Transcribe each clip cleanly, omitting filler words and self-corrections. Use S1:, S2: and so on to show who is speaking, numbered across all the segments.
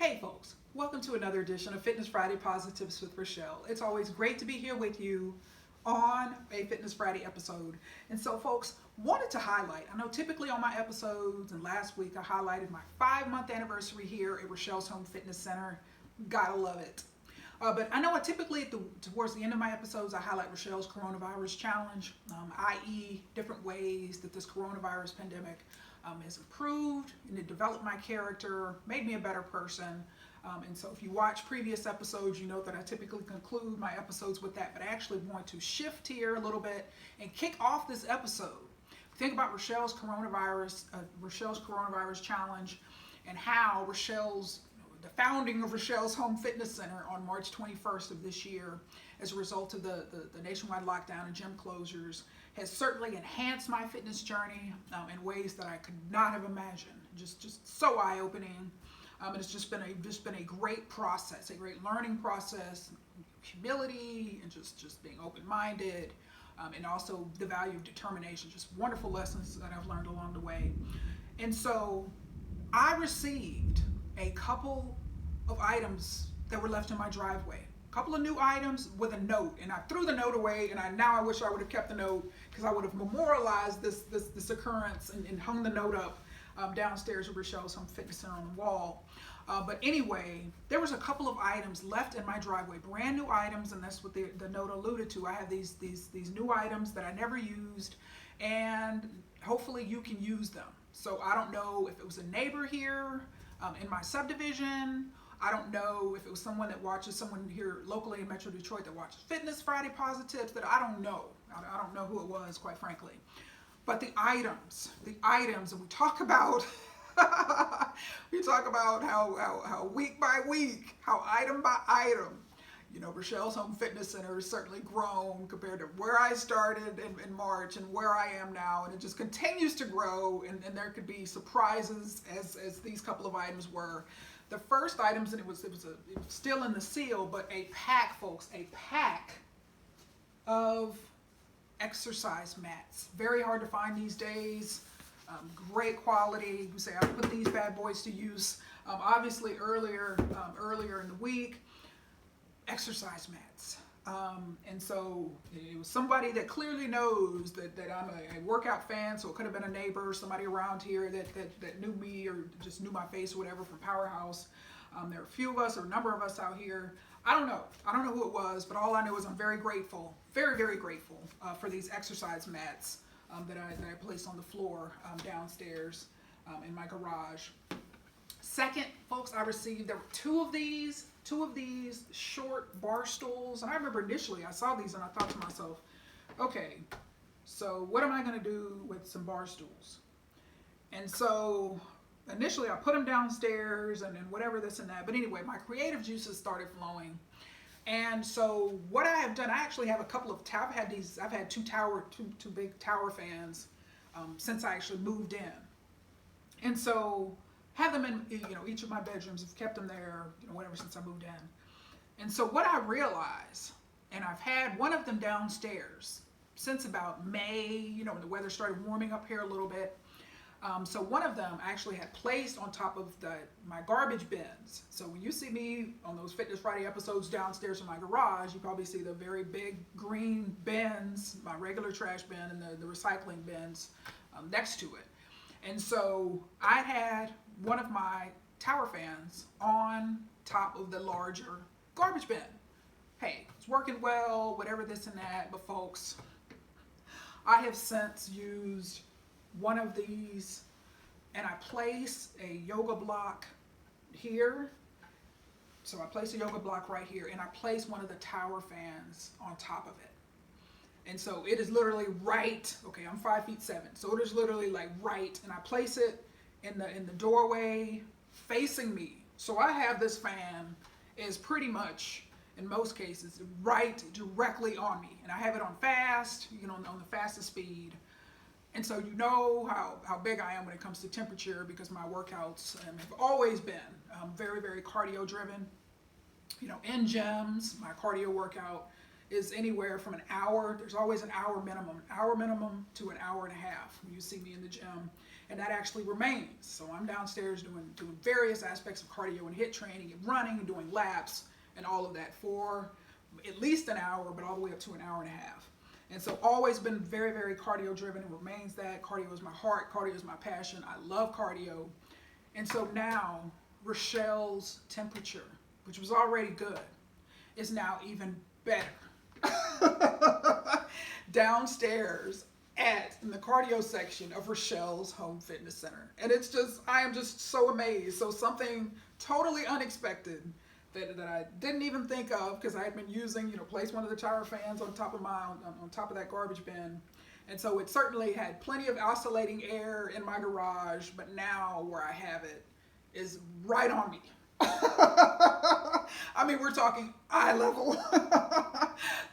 S1: Hey folks, welcome to another edition of Fitness Friday Posi-TIPS with Rochelle. It's always great to be here with you on a Fitness Friday episode. And so folks, wanted to highlight, I know typically on my episodes and last week I highlighted my 5-month anniversary here at Rochelle's Home Fitness Center. Gotta love it. But I know typically towards the end of my episodes I highlight Rochelle's coronavirus challenge, i.e. different ways that this coronavirus pandemic has improved and it developed my character, made me a better person. And so if you watch previous episodes, you know that I typically conclude my episodes with that, but I actually want to shift here a little bit and kick off this episode. Think about Rochelle's coronavirus challenge and how the founding of Rochelle's Home Fitness Center on March 21st of this year, as a result of the nationwide lockdown and gym closures, has certainly enhanced my fitness journey in ways that I could not have imagined. Just so eye-opening. And it's just been a great process, a great learning process, humility, and just being open-minded, and also the value of determination. Just wonderful lessons that I've learned along the way. And so I received a couple of items that were left in my driveway. A couple of new items with a note, and I threw the note away, and now I wish I would have kept the note, because I would have memorialized this occurrence and hung the note up downstairs at Rochelle's Home Fitness Center on the wall. But anyway, there was a couple of items left in my driveway, brand new items, and that's what the note alluded to. I have these new items that I never used, and hopefully you can use them. So I don't know if it was a neighbor here in my subdivision. I don't know if it was someone here locally in Metro Detroit that watches Fitness Friday Posi-TIPS. That I don't know. I don't know who it was, quite frankly. But the items, and we talk about how week by week, how item by item, Rochelle's Home Fitness Center has certainly grown compared to where I started in March and where I am now, and it just continues to grow, and there could be surprises as these couple of items were. The first items, and it was still in the seal, but a pack, folks, a pack of exercise mats. Very hard to find these days. Great quality. You say I put these bad boys to use. Obviously earlier in the week, exercise mats. And so it was somebody that clearly knows that I'm a workout fan, so it could have been a neighbor, somebody around here that knew me or just knew my face or whatever from Powerhouse. There are a few of us, or a number of us out here. I don't know who it was, but all I know is I'm very grateful, very, very grateful for these exercise mats that I placed on the floor downstairs in my garage. Second, folks, I received, there were two of these short bar stools. And I remember initially I saw these and I thought to myself, okay, so what am I going to do with some bar stools? And so initially I put them downstairs and whatever, this and that. But anyway, my creative juices started flowing. And so what I have done, I actually have a couple of, I've had two big tower fans since I actually moved in. And so have them in, each of my bedrooms. I've kept them there, whatever, since I moved in. And so what I realized, and I've had one of them downstairs since about May, when the weather started warming up here a little bit. So one of them I actually had placed on top of my garbage bins. So when you see me on those Fitness Friday episodes downstairs in my garage, you probably see the very big green bins, my regular trash bin and the recycling bins next to it. And so I had one of my tower fans on top of the larger garbage bin. Hey, it's working well, whatever, this and that. But folks, I have since used one of these, and I place a yoga block here. So I place a yoga block right here, and I place one of the tower fans on top of it. And so it is literally right, okay, I'm 5'7", so it is literally like right, and I place it in the doorway facing me. So I have this fan is pretty much, in most cases, right directly on me. And I have it on fast, on the fastest speed. And so you know how big I am when it comes to temperature, because my workouts have always been very, very cardio driven. In gyms, my cardio workout is anywhere from an hour. There's always an hour minimum to an hour and a half when you see me in the gym. and that actually remains. So I'm downstairs doing various aspects of cardio and HIIT training and running and doing laps and all of that for at least an hour, but all the way up to an hour and a half. And so always been very, very cardio driven, and remains that. Cardio is my heart, cardio is my passion. I love cardio. And so now Rochelle's temperature, which was already good, is now even better. Downstairs in the cardio section of Rochelle's Home Fitness Center. And it's just, I am just so amazed. So something totally unexpected that I didn't even think of, because I had been using, place one of the tower fans on top of on top of that garbage bin. And so it certainly had plenty of oscillating air in my garage, but now where I have it is right on me. I mean, we're talking eye level.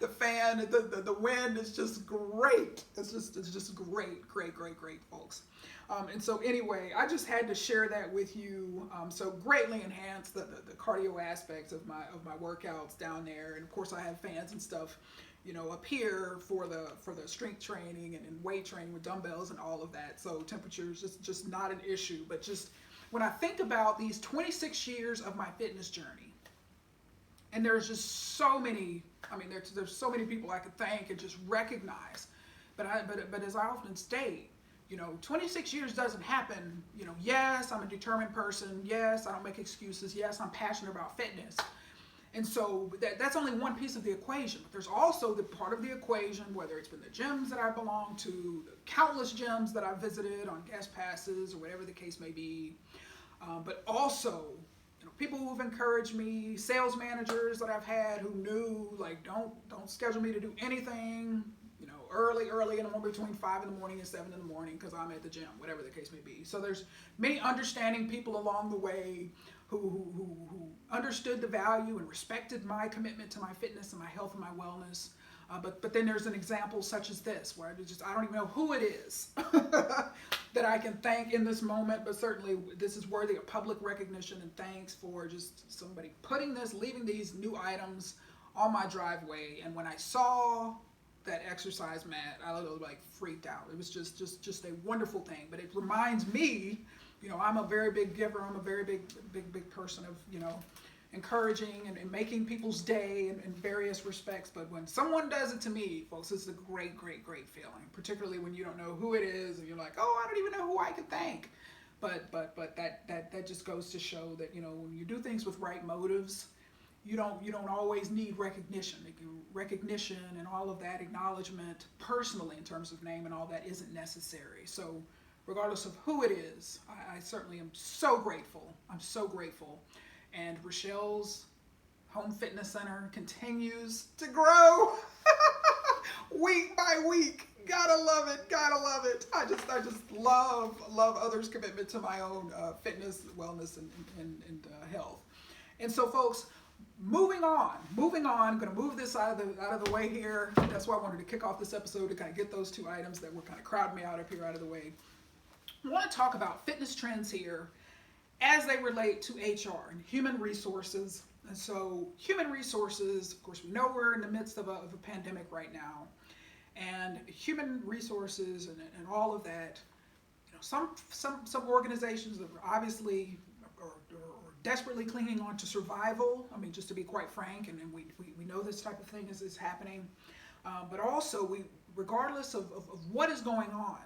S1: The fan, the wind is just great. It's just great, folks. And so anyway, I just had to share that with you. So greatly enhance the cardio aspects of my workouts down there. And of course I have fans and stuff, up here for the strength training and weight training with dumbbells and all of that. So temperature is just not an issue. But just when I think about these 26 years of my fitness journey, and there's just so many, there's so many people I could thank and just recognize. But as I often state, 26 years doesn't happen. Yes, I'm a determined person. Yes, I don't make excuses. Yes, I'm passionate about fitness. And so that's only one piece of the equation. But there's also the part of the equation, whether it's been the gyms that I belong to, the countless gyms that I've visited on guest passes or whatever the case may be. But also, people who've encouraged me, sales managers that I've had who knew, like, don't schedule me to do anything, early in the morning, between 5 in the morning and 7 in the morning, because I'm at the gym, whatever the case may be. So there's many understanding people along the way who understood the value and respected my commitment to my fitness and my health and my wellness. But then there's an example such as this, where I don't even know who it is that I can thank in this moment, but certainly this is worthy of public recognition and thanks for just somebody leaving these new items on my driveway. And when I saw that exercise mat, I was like freaked out. It was just a wonderful thing. But it reminds me, I'm a very big giver. I'm a very big person of, encouraging and making people's day in various respects. But when someone does it to me, folks, it's a great feeling, particularly when you don't know who it is and you're like, oh, I don't even know who I can thank. But that just goes to show that, when you do things with right motives, you don't always need recognition. Recognition and all of that acknowledgement personally in terms of name and all that isn't necessary. So regardless of who it is, I certainly am so grateful. I'm so grateful. And Rochelle's Home Fitness Center continues to grow week by week. Gotta love it. I just love others' commitment to my own fitness, wellness, and health. And so, folks, moving on. I'm going to move this out of the way here. That's why I wanted to kick off this episode, to kind of get those two items that were kind of crowding me out of the way. I want to talk about fitness trends here as they relate to HR and human resources. And so human resources, of course, we know we're in the midst of a pandemic right now. And human resources and all of that, some organizations are obviously are desperately clinging on to survival. Just to be quite frank, and we know this type of thing is happening. But also, regardless of what is going on,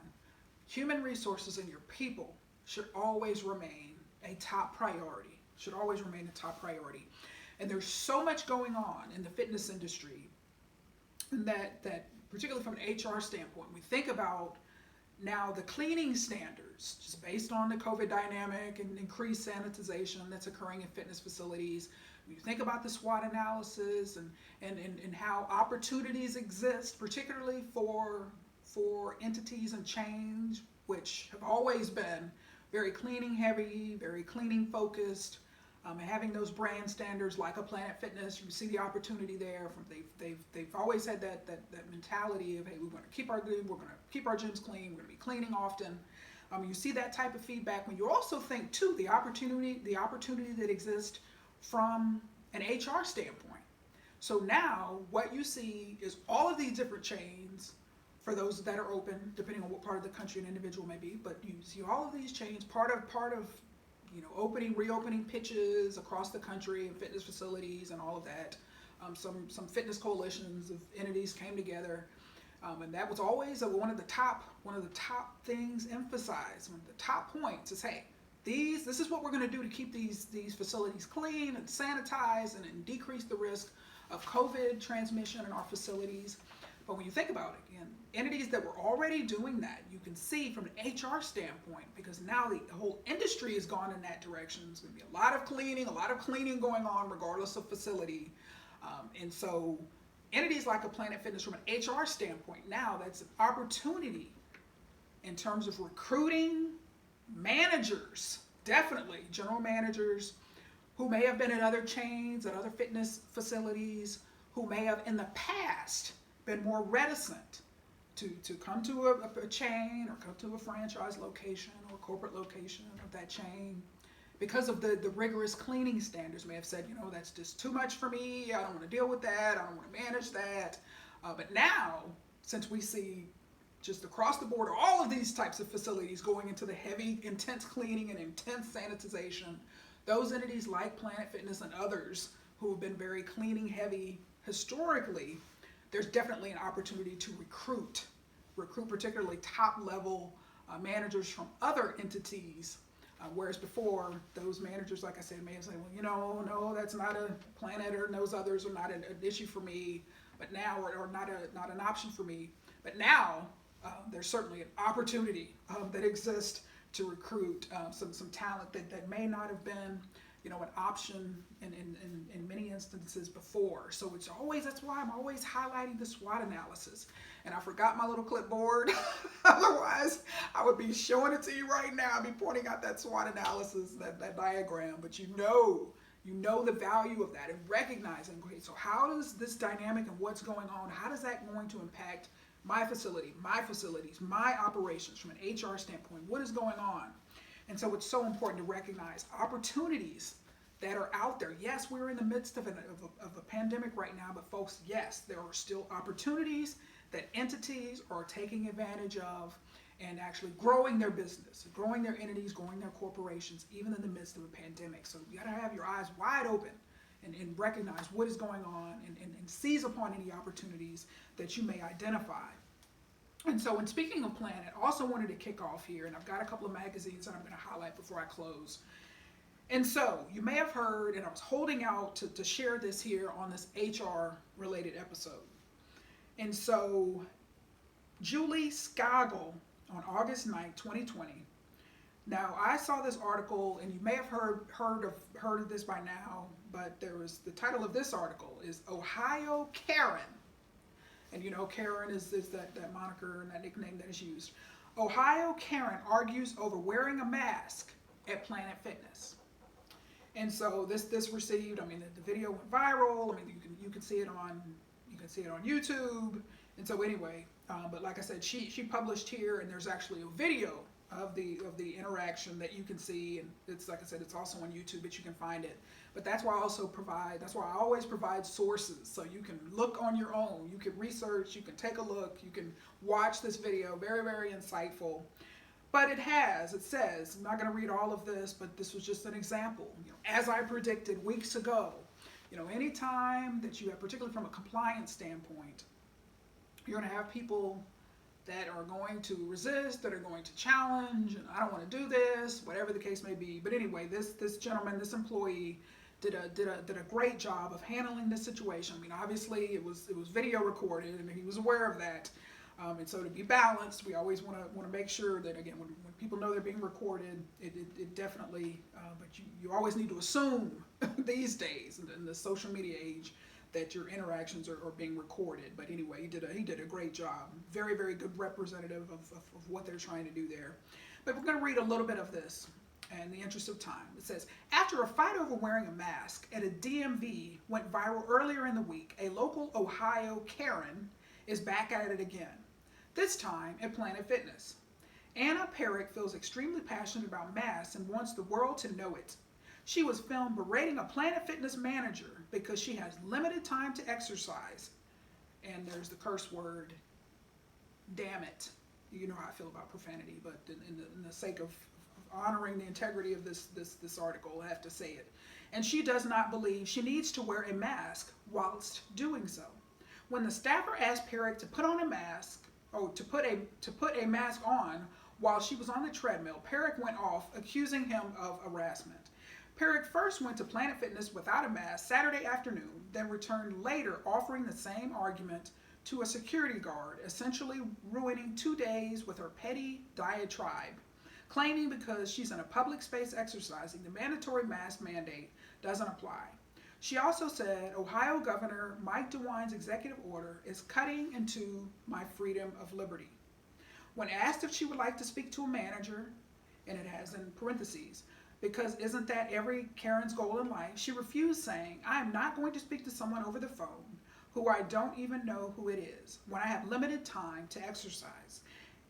S1: human resources and your people should always remain a top priority. And there's so much going on in the fitness industry that particularly from an HR standpoint, we think about now the cleaning standards, just based on the COVID dynamic and increased sanitization that's occurring in fitness facilities. When you think about the SWOT analysis and how opportunities exist, particularly for entities and chains, which have always been very cleaning heavy, very cleaning focused, and having those brand standards like a Planet Fitness, you see the opportunity there. They've always had that mentality of, hey, we're going to keep our gyms clean, we're going to be cleaning often. You see that type of feedback when you also think too the opportunity that exists from an HR standpoint. So now what you see is all of these different chains for those that are open, depending on what part of the country an individual may be. But you see all of these chains, part of reopening pitches across the country and fitness facilities and all of that. Some fitness coalitions of entities came together, and that was always one of the top things emphasized. One of the top points is, hey, this is what we're going to do to keep these facilities clean and sanitized and decrease the risk of COVID transmission in our facilities. But when you think about it, again, entities that were already doing that, you can see from an HR standpoint, because now the whole industry has gone in that direction. There's going to be a lot of cleaning going on regardless of facility. And so entities like a Planet Fitness, from an HR standpoint, now that's an opportunity in terms of recruiting managers, definitely general managers who may have been at other chains, at other fitness facilities, who may have in the past been more reticent to come to a chain or come to a franchise location or corporate location of that chain because of the rigorous cleaning standards. May have said, that's just too much for me. I don't want to deal with that. I don't want to manage that. But now, since we see just across the board all of these types of facilities going into the heavy, intense cleaning and intense sanitization, those entities like Planet Fitness and others who have been very cleaning heavy historically, there's definitely an opportunity to recruit particularly top level managers from other entities, whereas before those managers, like I said, may have said, well, no, that's not a Planet, or those others are not an issue for me, but now, or not an option for me. But now there's certainly an opportunity that exists to recruit some talent that may not have been an option in many instances before. So that's why I'm always highlighting the SWOT analysis. And I forgot my little clipboard. Otherwise, I would be showing it to you right now. I'd be pointing out that SWOT analysis, that diagram. But you know the value of that, and recognizing, okay, so how does this dynamic and what's going on, how does that going to impact my facility, my facilities, my operations from an HR standpoint? What is going on? And so it's so important to recognize opportunities that are out there. Yes, we're in the midst of a pandemic right now, but folks, yes, there are still opportunities that entities are taking advantage of and actually growing their business, growing their entities, growing their corporations, even in the midst of a pandemic. So you got to have your eyes wide open and recognize what is going on and seize upon any opportunities that you may identify. And so, in speaking of Planet, I also wanted to kick off here, and I've got a couple of magazines that I'm going to highlight before I close. And so, you may have heard, and I was holding out to share this here on this HR-related episode. And so, Julie Skagel on August 9th, 2020. Now, I saw this article, and you may have heard of this by now, but the title of this article is Ohio Karen. And Karen is that moniker and that nickname that is used. Ohio Karen argues over wearing a mask at Planet Fitness. And so this received, the video went viral. You can see it on YouTube. And so anyway, but like I said, she published here, and there's actually a video of the interaction that you can see, and it's, like I said, it's also on YouTube, but you can find it. But that's why I always provide sources, so you can look on your own, you can research, you can take a look, you can watch this video. Very, very insightful. But it says, I'm not going to read all of this, but this was just an example. As I predicted weeks ago, anytime that you have, particularly from a compliance standpoint, you're going to have people that are going to resist, that are going to challenge, and I don't want to do this, whatever the case may be. But anyway, this gentleman, this employee, did a great job of handling this situation. Obviously it was video recorded, and he was aware of that. And so to be balanced, we always want to make sure that, again, when people know they're being recorded, it definitely. But you always need to assume these days in the social media age that your interactions are being recorded. But anyway, he did a great job. Very, very good representative of what they're trying to do there. But we're going to read a little bit of this in the interest of time. It says, after a fight over wearing a mask at a DMV went viral earlier in the week, a local Ohio Karen is back at it again, this time at Planet Fitness. Anna Perrick feels extremely passionate about masks and wants the world to know it. She was filmed berating a Planet Fitness manager because she has limited time to exercise. And there's the curse word, damn it. You know how I feel about profanity, but in the sake of honoring the integrity of this article, I have to say it. And she does not believe she needs to wear a mask whilst doing so. When the staffer asked Perrick to put on a mask, or to put a mask on while she was on the treadmill, Perrick went off, accusing him of harassment. Perrick first went to Planet Fitness without a mask Saturday afternoon, then returned later offering the same argument to a security guard, essentially ruining 2 days with her petty diatribe, claiming because she's in a public space exercising, the mandatory mask mandate doesn't apply. She also said Ohio Governor Mike DeWine's executive order is cutting into my freedom of liberty. When asked if she would like to speak to a manager, and it has in parentheses, because isn't that every Karen's goal in life, she refused, saying, I am not going to speak to someone over the phone who I don't even know who it is when I have limited time to exercise.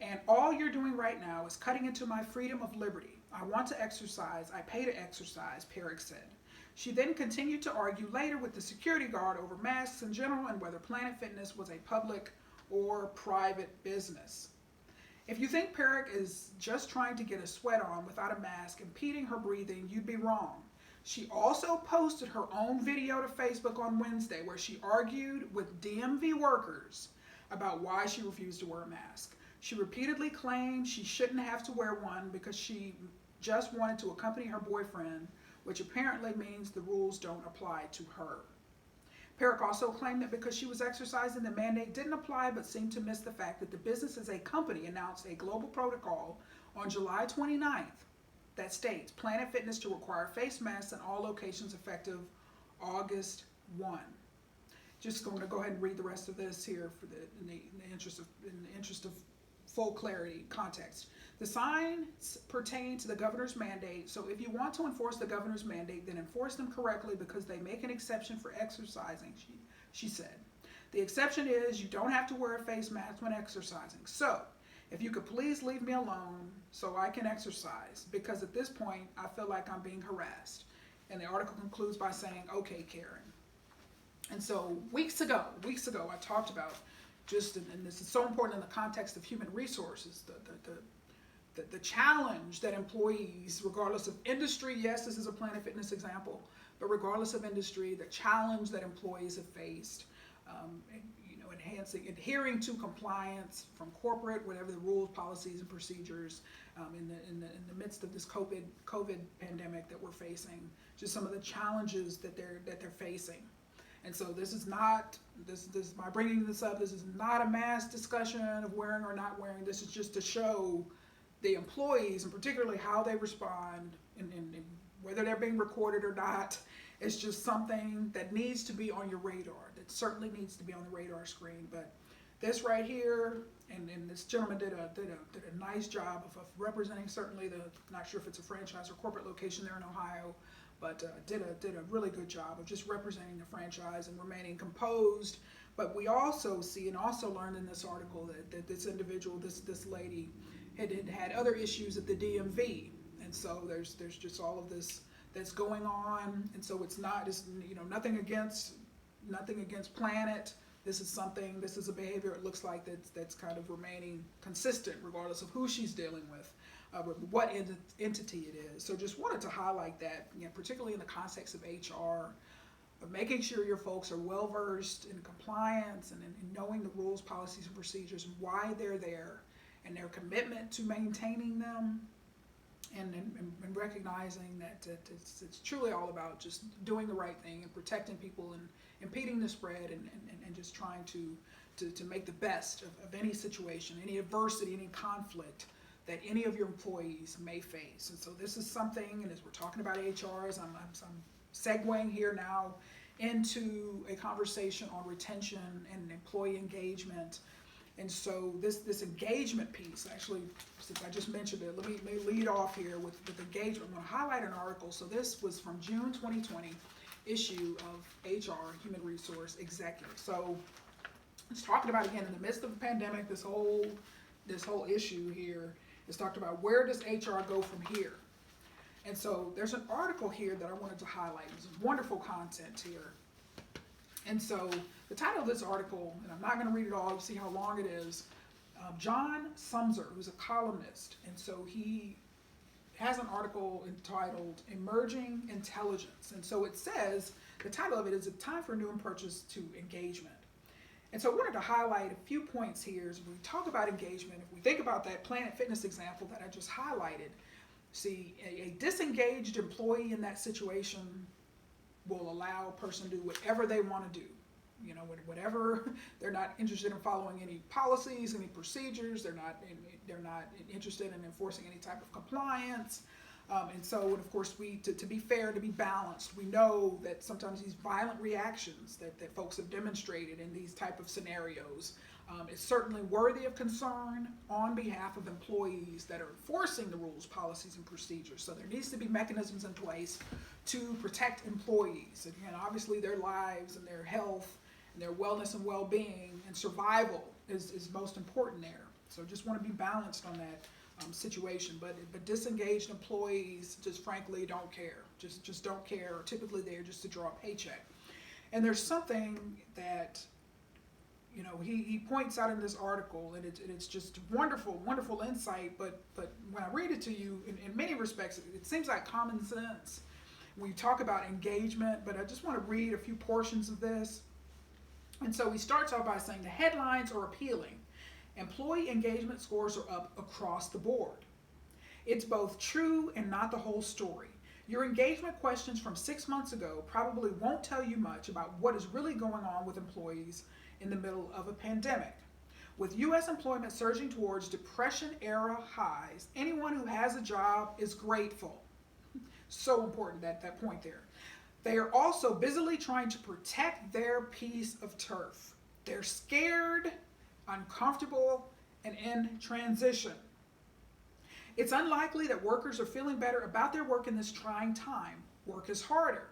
S1: And all you're doing right now is cutting into my freedom of liberty. I want to exercise. I pay to exercise, Perrick said. She then continued to argue later with the security guard over masks in general and whether Planet Fitness was a public or private business. If you think Perrick is just trying to get a sweat on without a mask impeding her breathing, you'd be wrong. She also posted her own video to Facebook on Wednesday where she argued with DMV workers about why she refused to wear a mask. She repeatedly claimed she shouldn't have to wear one because she just wanted to accompany her boyfriend, which apparently means the rules don't apply to her. Perrick also claimed that because she was exercising, the mandate didn't apply, but seemed to miss the fact that the business as a company announced a global protocol on July 29th that states Planet Fitness to require face masks in all locations effective August 1. Just going to go ahead and read the rest of this here for in the interest of full clarity, context. The signs pertain to the governor's mandate, so if you want to enforce the governor's mandate, then enforce them correctly because they make an exception for exercising, she said. The exception is you don't have to wear a face mask when exercising. So, if you could please leave me alone so I can exercise, because at this point, I feel like I'm being harassed. And the article concludes by saying, okay, Karen. And so weeks ago, I talked about just, and this is so important in the context of human resources, the challenge that employees, regardless of industry, yes, this is a Planet Fitness example, but regardless of industry, the challenge that employees have faced, adhering to compliance from corporate, whatever the rules, policies, and procedures in the midst of this COVID pandemic that we're facing, just some of the challenges that they're facing. And so this is not, by bringing this up, this is not a mass discussion of wearing or not wearing. This is just to show the employees, and particularly how they respond, and whether they're being recorded or not. It's just something that needs to be on your radar. That certainly needs to be on the radar screen. But this right here, and this gentleman did a nice job of representing certainly not sure if it's a franchise or corporate location there in Ohio, but did a really good job of just representing the franchise and remaining composed. But we also see and also learned in this article that this individual, this lady, had other issues at the DMV, and so there's just all of this that's going on, and so it's not just nothing against Planet. This is a behavior it looks like that's kind of remaining consistent regardless of who she's dealing with, what entity it is. So just wanted to highlight that, particularly in the context of HR, of making sure your folks are well versed in compliance and in knowing the rules, policies, and procedures and why they're there, and their commitment to maintaining them, and recognizing that it's truly all about just doing the right thing and protecting people and impeding the spread and just trying to make the best of any situation, any adversity, any conflict that any of your employees may face. And so this is something, and as we're talking about HR, as I'm segueing here now into a conversation on retention and employee engagement. And so this engagement piece, actually, since I just mentioned it, let me lead off here with engagement. I'm going to highlight an article. So this was from June 2020 issue of HR, Human Resource Executive. So it's talking about, again, in the midst of the pandemic, this whole issue here is talked about where does HR go from here? And so there's an article here that I wanted to highlight. There's wonderful content here. And so the title of this article, and I'm not going to read it all, see how long it is, John Sumser, who's a columnist, and so he has an article entitled Emerging Intelligence. And so it says, the title of it is A Time for New Approaches to Engagement. And so I wanted to highlight a few points here as we talk about engagement. If we think about that Planet Fitness example that I just highlighted, see, a disengaged employee in that situation will allow a person to do whatever they want to do. You know, whatever, they're not interested in following any policies, any procedures, they're not interested in enforcing any type of compliance. And so, and of course, to be fair, to be balanced, we know that sometimes these violent reactions that folks have demonstrated in these type of scenarios is certainly worthy of concern on behalf of employees that are enforcing the rules, policies, and procedures. So there needs to be mechanisms in place to protect employees. Again, obviously their lives and their health and their wellness and well-being and survival is most important there. So just want to be balanced on that situation. But disengaged employees just frankly don't care. Just don't care. Or typically they're just to draw a paycheck. And there's something that, you know, he points out in this article, and it's just wonderful insight. But when I read it to you, in many respects, it seems like common sense when you talk about engagement. But I just want to read a few portions of this. And so he starts off by saying the headlines are appealing. Employee engagement scores are up across the board. It's both true and not the whole story. Your engagement questions from 6 months ago probably won't tell you much about what is really going on with employees in the middle of a pandemic. With U.S. employment surging towards Depression-era highs, anyone who has a job is grateful. So important, that point there. They are also busily trying to protect their piece of turf. They're scared, uncomfortable, and in transition. It's unlikely that workers are feeling better about their work in this trying time. Work is harder.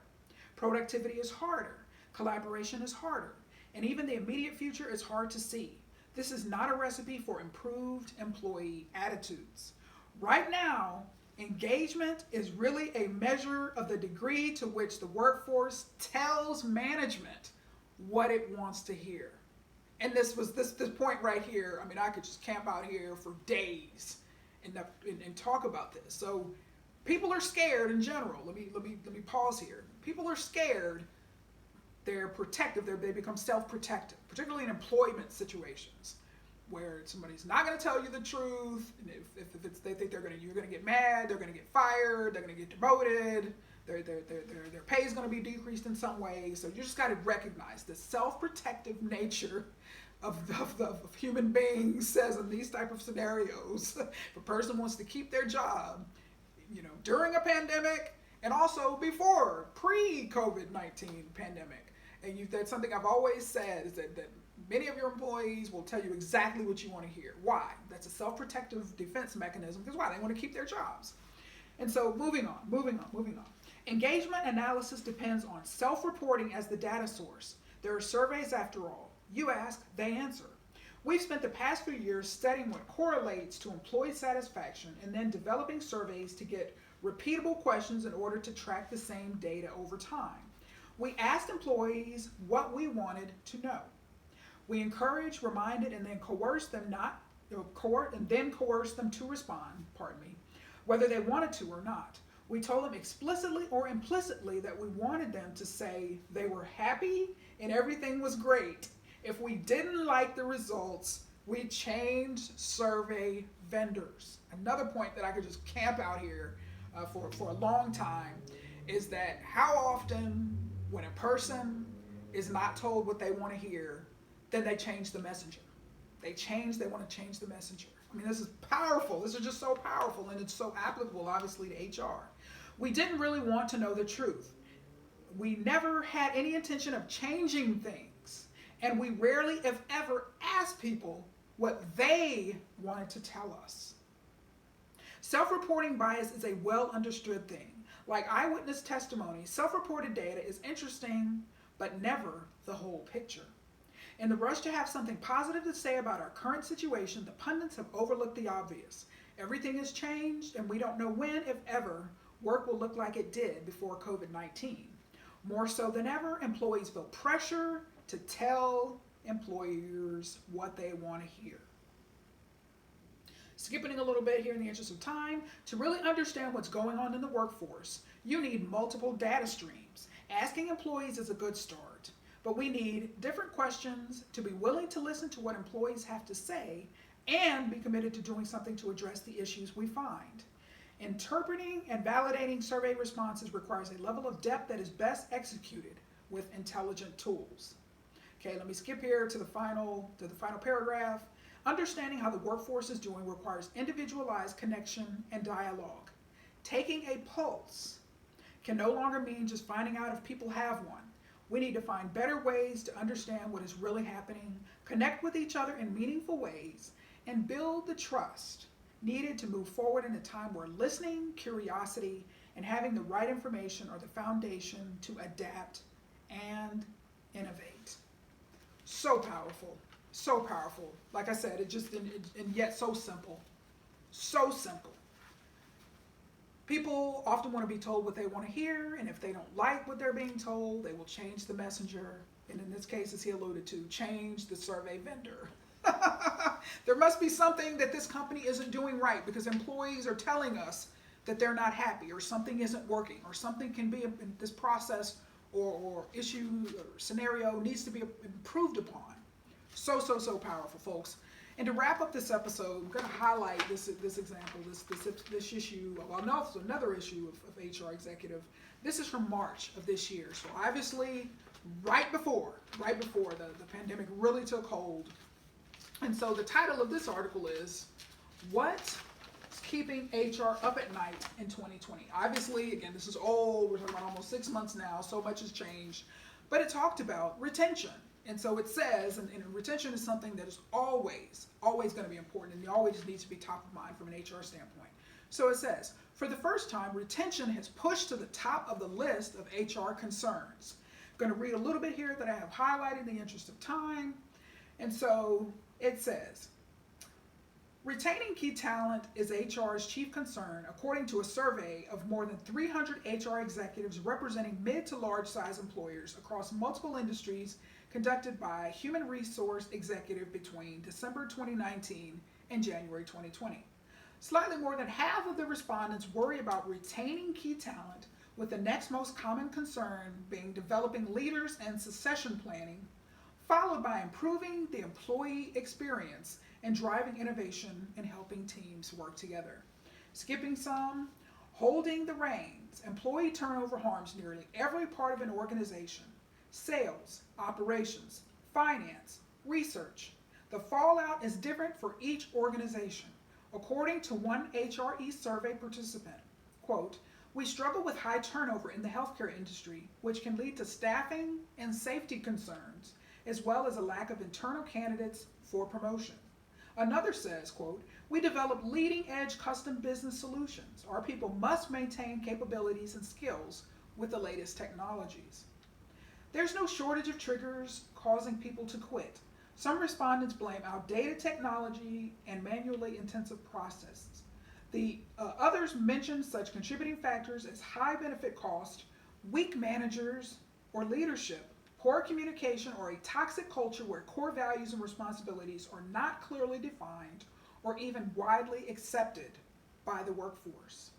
S1: Productivity is harder. Collaboration is harder. And even the immediate future is hard to see. This is not a recipe for improved employee attitudes. Right now, engagement is really a measure of the degree to which the workforce tells management what it wants to hear. And this point right here, I mean, I could just camp out here for days and talk about this. So people are scared in general. Let me pause here. People are scared. They're protective. They become self-protective, particularly in employment situations where somebody's not going to tell you the truth. And if they think you're going to get mad, they're going to get fired, they're going to get demoted, their pay is going to be decreased in some way. So you just got to recognize the self-protective nature of human beings says in these type of scenarios. If a person wants to keep their job, you know, during a pandemic and also before, pre-COVID-19 pandemic. And that's something I've always said is that many of your employees will tell you exactly what you want to hear. Why? That's a self-protective defense mechanism because why? They want to keep their jobs. And so moving on. Engagement analysis depends on self-reporting as the data source. There are surveys after all. You ask, they answer. We've spent the past few years studying what correlates to employee satisfaction and then developing surveys to get repeatable questions in order to track the same data over time. We asked employees what we wanted to know. We encouraged, reminded, and then coerced them to respond, whether they wanted to or not. We told them explicitly or implicitly that we wanted them to say they were happy and everything was great. If we didn't like the results, we changed survey vendors. Another point that I could just camp out here for a long time is that how often when a person is not told what they want to hear, then they change the messenger. They want to change the messenger. I mean, this is powerful. This is just so powerful, and it's so applicable, obviously, to HR. We didn't really want to know the truth. We never had any intention of changing things, and we rarely, if ever, asked people what they wanted to tell us. Self-reporting bias is a well-understood thing. Like eyewitness testimony, self-reported data is interesting, but never the whole picture. In the rush to have something positive to say about our current situation, the pundits have overlooked the obvious. Everything has changed, and we don't know when, if ever, work will look like it did before COVID-19. More so than ever, employees feel pressure to tell employers what they want to hear. Skipping a little bit here in the interest of time, to really understand what's going on in the workforce, you need multiple data streams. Asking employees is a good start, but we need different questions to be willing to listen to what employees have to say and be committed to doing something to address the issues we find. Interpreting and validating survey responses requires a level of depth that is best executed with intelligent tools. Okay, let me skip here to the final paragraph. Understanding how the workforce is doing requires individualized connection and dialogue. Taking a pulse can no longer mean just finding out if people have one. We need to find better ways to understand what is really happening, connect with each other in meaningful ways, and build the trust needed to move forward in a time where listening, curiosity, and having the right information are the foundation to adapt and innovate. So powerful, so powerful. Like I said, and yet so simple. So simple. People often want to be told what they want to hear, and if they don't like what they're being told, they will change the messenger. And in this case, as he alluded to, change the survey vendor. There must be something that this company isn't doing right because employees are telling us that they're not happy, or something isn't working, or something can be in this process or issue or scenario needs to be improved upon. So powerful, folks. And to wrap up this episode, I'm going to highlight this example, this issue. Well, no, it's another issue of HR executive. This is from March of this year. So obviously, right before the pandemic really took hold. And so the title of this article is, What's Keeping HR Up at Night in 2020? Obviously, again, this is old. We're talking about almost 6 months now. So much has changed. But it talked about retention. And so it says, and retention is something that is always going to be important, and it always needs to be top of mind from an HR standpoint. So it says, for the first time, retention has pushed to the top of the list of HR concerns. I'm going to read a little bit here that I have highlighted in the interest of time. And so it says, retaining key talent is HR's chief concern, according to a survey of more than 300 HR executives representing mid to large size employers across multiple industries, conducted by a human resource executive between December 2019 and January 2020. Slightly more than half of the respondents worry about retaining key talent, with the next most common concern being developing leaders and succession planning, followed by improving the employee experience and driving innovation and helping teams work together. Skipping some, holding the reins. Employee turnover harms nearly every part of an organization: sales, operations, finance, research. The fallout is different for each organization. According to one HRE survey participant, quote, we struggle with high turnover in the healthcare industry, which can lead to staffing and safety concerns, as well as a lack of internal candidates for promotion. Another says, quote, we develop leading edge custom business solutions. Our people must maintain capabilities and skills with the latest technologies. There's no shortage of triggers causing people to quit. Some respondents blame outdated technology and manually intensive processes. The others mention such contributing factors as high benefit cost, weak managers or leadership, poor communication, or a toxic culture where core values and responsibilities are not clearly defined or even widely accepted by the workforce.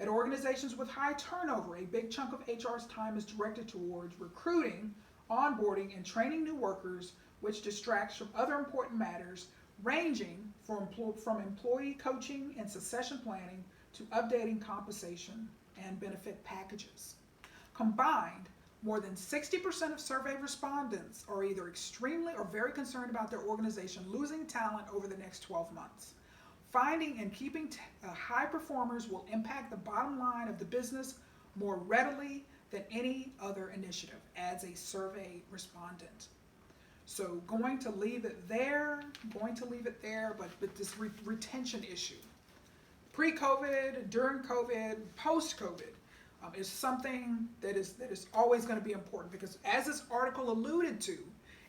S1: At organizations with high turnover, a big chunk of HR's time is directed towards recruiting, onboarding, and training new workers, which distracts from other important matters ranging from employee coaching and succession planning to updating compensation and benefit packages. Combined, more than 60% of survey respondents are either extremely or very concerned about their organization losing talent over the next 12 months. Finding and keeping high performers will impact the bottom line of the business more readily than any other initiative, adds a survey respondent. So going to leave it there, but this retention issue, pre-COVID, during COVID, post-COVID, is something that is always going to be important, because as this article alluded to,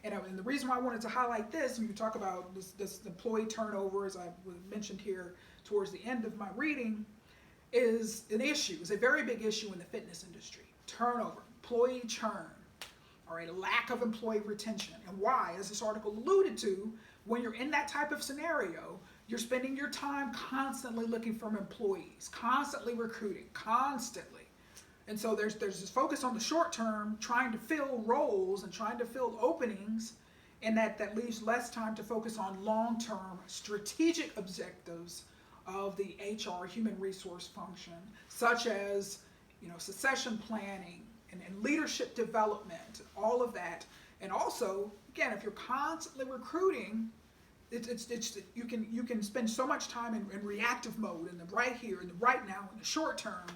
S1: and the reason why I wanted to highlight this, and you talk about this employee turnover, as I mentioned here towards the end of my reading, is an issue, is a very big issue in the fitness industry. Turnover, employee churn, all right, a lack of employee retention. And why, as this article alluded to, when you're in that type of scenario, You're spending your time constantly looking for employees, constantly recruiting, constantly. And so there's this focus on the short term, trying to fill roles and trying to fill openings, and that leaves less time to focus on long-term strategic objectives of the HR human resource function, such as succession planning and leadership development, all of that. And also, again, if you're constantly recruiting, you can spend so much time in reactive mode, in the right here, in the right now, in the short term,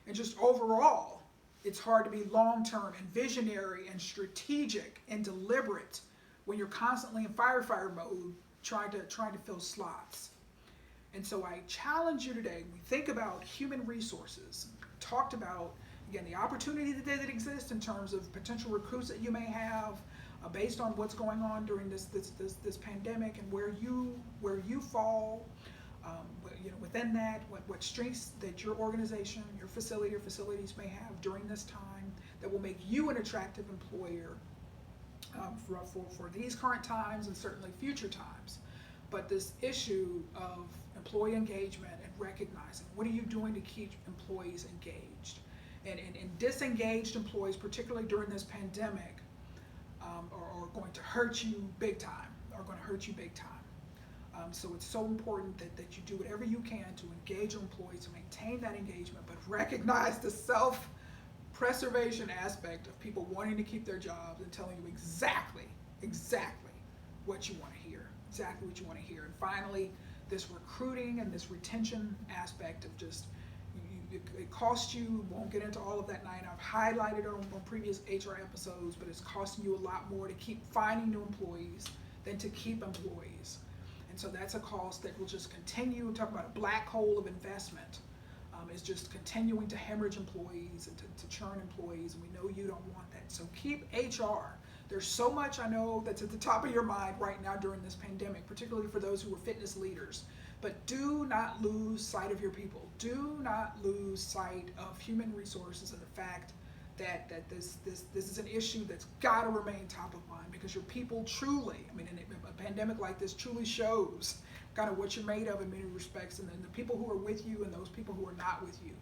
S1: and just overall, it's hard to be long-term and visionary and strategic and deliberate when you're constantly in firefighter mode trying to fill slots. And so I challenge you today, when we think about human resources, talked about, again, the opportunity that exists in terms of potential recruits that you may have based on what's going on during this pandemic, and where you fall within that, what strengths that your organization, your facility or facilities may have during this time that will make you an attractive employer for these current times and certainly future times. But this issue of employee engagement and recognizing what are you doing to keep employees engaged, and disengaged employees, particularly during this pandemic, are going to hurt you big time. So it's so important that you do whatever you can to engage your employees, to maintain that engagement, but recognize the self-preservation aspect of people wanting to keep their jobs and telling you exactly what you want to hear. And finally, this recruiting and this retention aspect of just, it costs you, won't get into all of that now. I've highlighted it on previous HR episodes, but it's costing you a lot more to keep finding new employees than to keep employees. And so that's a cost that will just continue. Talk about a black hole of investment. Is just continuing to hemorrhage employees and to churn employees, and we know you don't want that. So keep HR. There's so much I know that's at the top of your mind right now during this pandemic, particularly for those who are fitness leaders. But do not lose sight of your people. Do not lose sight of human resources and the fact that this is an issue that's got to remain top of mind, because your people truly, a pandemic like this truly shows kind of what you're made of in many respects, and then the people who are with you and those people who are not with you.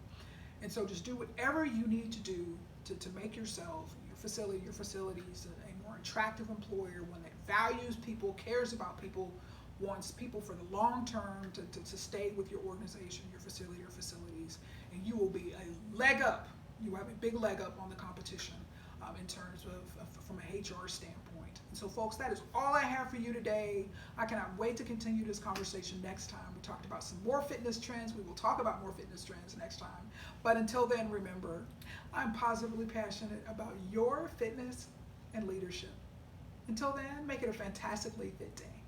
S1: And so just do whatever you need to do to make yourself, your facilities, a more attractive employer, one that values people, cares about people, wants people for the long term to stay with your organization, your facility or facilities, and you will be a leg up. You have a big leg up on the competition in terms of from an HR standpoint. And so folks, that is all I have for you today. I cannot wait to continue this conversation next time. We talked about some more fitness trends. We will talk about more fitness trends next time. But until then, remember, I'm positively passionate about your fitness and leadership. Until then, make it a fantastically fit day.